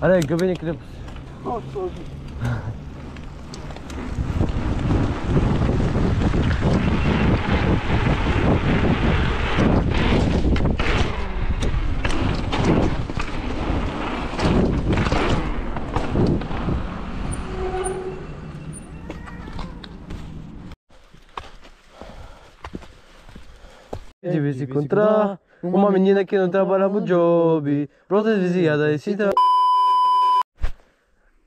Аре, гъбени клип. О, сложи. Divisi contra uma menina que não trabalha pro job. Просто визията и сите.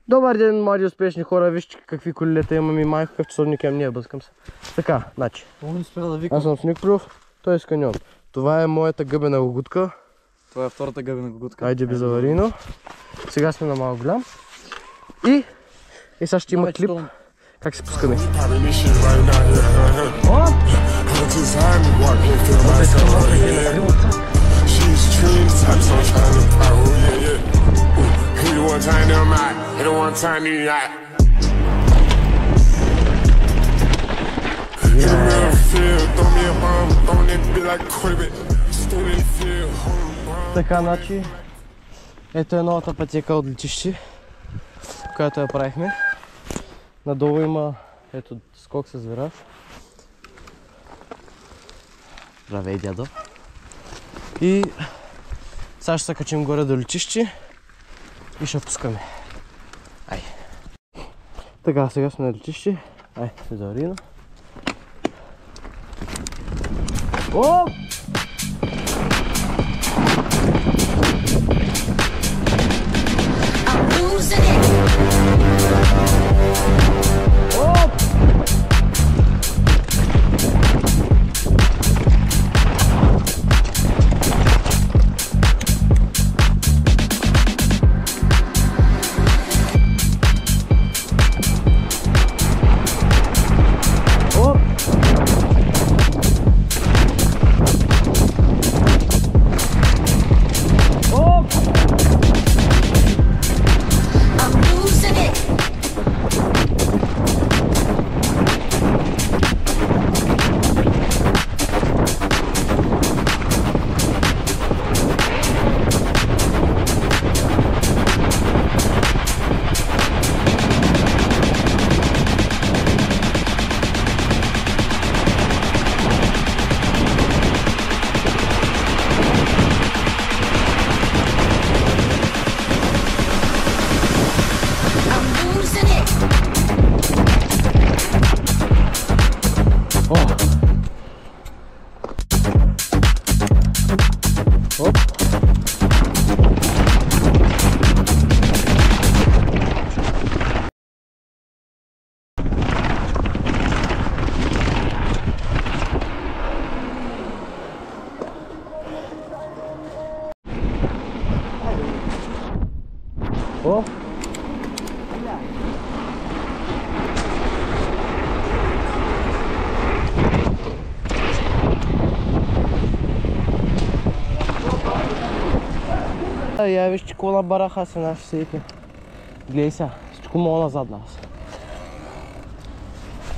Добър ден, млади успешни хора, вижте какви колелета имам и майка, какъв часовник имам, бъскам се. Така, значи. Аз съм Сникпров, той е Сканион. Това е моята гъбена гугутка. Това е втората гъбена гугутка. Айде безаварийно. Сега сме на малко голям. И сега ще има клип как се пускаме. Така, значи, ето е новата пътека от летище, която я правихме. Надолу има, ето, скок с вираж. Здравей, дядо. И сега ще се качим горе до летище и ще пускаме. Ай. Така, сега сме на летище. Ай, заварина. О! О! Я виж, че кола бараха се наши сейфи. Гледай сега, всичко мога назад нас.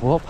Оп!